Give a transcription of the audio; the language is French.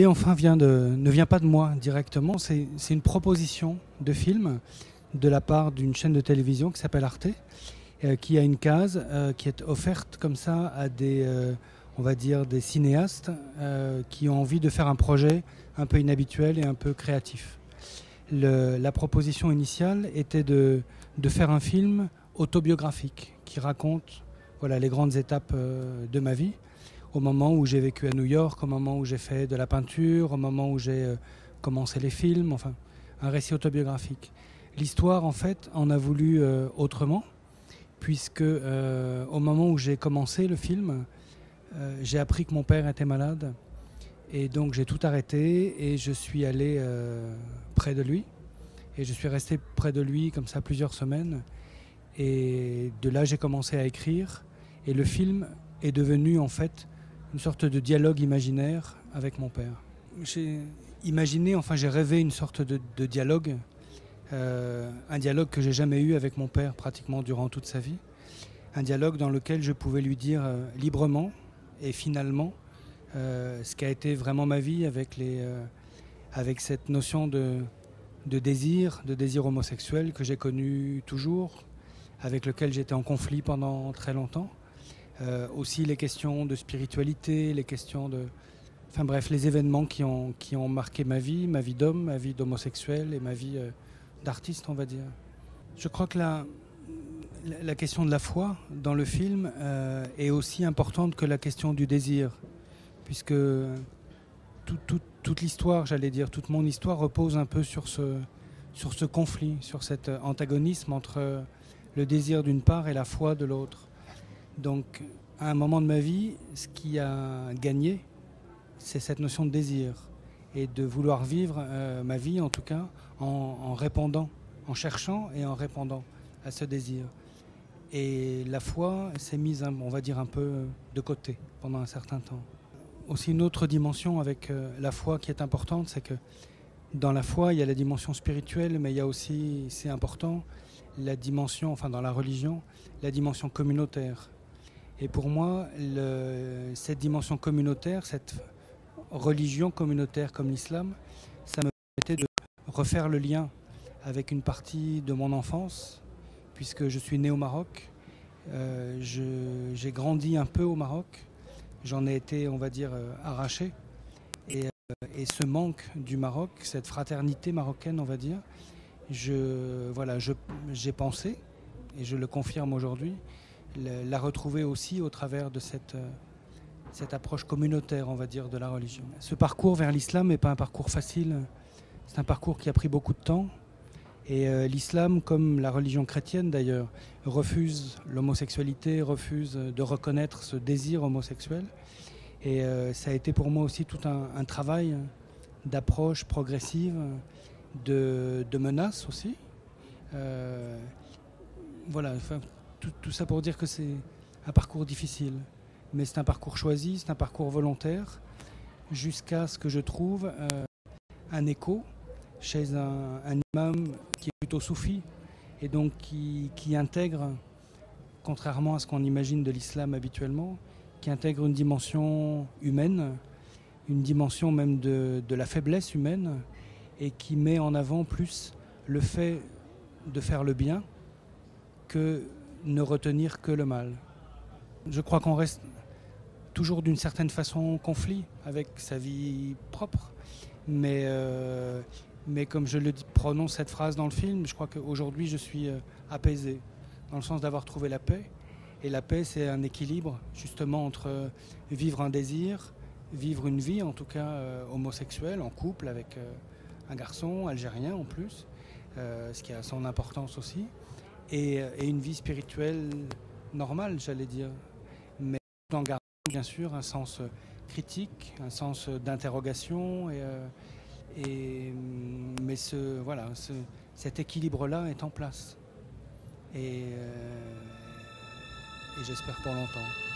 L'idée ne vient pas de moi directement, c'est une proposition de film de la part d'une chaîne de télévision qui s'appelle Arte, qui a une case qui est offerte comme ça à on va dire des cinéastes qui ont envie de faire un projet un peu inhabituel et un peu créatif. La proposition initiale était de faire un film autobiographique qui raconte les grandes étapes de ma vie, au moment où j'ai vécu à New York, au moment où j'ai fait de la peinture, au moment où j'ai commencé les films, enfin un récit autobiographique. L'histoire en fait en a voulu autrement, puisque au moment où j'ai commencé le film, j'ai appris que mon père était malade. Et donc j'ai tout arrêté et je suis allé près de lui. Et je suis resté près de lui comme ça plusieurs semaines. Et de là j'ai commencé à écrire. Et le film est devenu en fait une sorte de dialogue imaginaire avec mon père. J'ai imaginé, enfin j'ai rêvé une sorte de dialogue. Un dialogue que j'ai jamais eu avec mon père pratiquement durant toute sa vie. Un dialogue dans lequel je pouvais lui dire librement et finalement ce qu'a été vraiment ma vie avec cette notion de désir homosexuel que j'ai connu toujours, avec lequel j'étais en conflit pendant très longtemps. Aussi les questions de spiritualité, les questions enfin bref, les événements qui ont marqué ma vie d'homme, ma vie d'homosexuel et ma vie d'artiste, on va dire. Je crois que la question de la foi dans le film est aussi importante que la question du désir, puisque toute l'histoire, j'allais dire, toute mon histoire repose un peu sur ce conflit, sur cet antagonisme entre le désir d'une part et la foi de l'autre. Donc, à un moment de ma vie, ce qui a gagné, c'est cette notion de désir et de vouloir vivre ma vie, en tout cas, en répondant, en cherchant et en répondant à ce désir. Et la foi s'est mise, on va dire, un peu de côté pendant un certain temps. Aussi une autre dimension avec la foi qui est importante, c'est que dans la foi, il y a la dimension spirituelle, mais il y a aussi, c'est important, la dimension, enfin dans la religion, la dimension communautaire. Et pour moi, cette dimension communautaire, cette religion communautaire comme l'islam, ça me permettait de refaire le lien avec une partie de mon enfance, puisque je suis né au Maroc. J'ai grandi un peu au Maroc. J'en ai été, on va dire, arraché. Et ce manque du Maroc, cette fraternité marocaine, on va dire, j'ai pensé, et je le confirme aujourd'hui, la retrouver aussi au travers de cette approche communautaire, on va dire, de la religion. Ce parcours vers l'islam n'est pas un parcours facile. C'est un parcours qui a pris beaucoup de temps. Et l'islam, comme la religion chrétienne d'ailleurs, refuse l'homosexualité, refuse de reconnaître ce désir homosexuel. Et ça a été pour moi aussi tout un travail d'approche progressive, de menaces aussi. Voilà, tout ça pour dire que c'est un parcours difficile. Mais c'est un parcours choisi, c'est un parcours volontaire, jusqu'à ce que je trouve un écho chez un imam qui est plutôt soufi et donc qui intègre, contrairement à ce qu'on imagine de l'islam habituellement, qui intègre une dimension humaine, une dimension même de la faiblesse humaine et qui met en avant plus le fait de faire le bien que ne retenir que le mal. Je crois qu'on reste toujours d'une certaine façon en conflit avec sa vie propre, mais comme je le prononce cette phrase dans le film, je crois qu'aujourd'hui je suis apaisé, dans le sens d'avoir trouvé la paix. Et la paix, c'est un équilibre justement entre vivre un désir, vivre une vie en tout cas homosexuelle, en couple avec un garçon algérien en plus, ce qui a son importance aussi, et une vie spirituelle normale, j'allais dire, mais en gardant bien sûr un sens critique, un sens d'interrogation mais cet équilibre-là est en place et j'espère pour longtemps.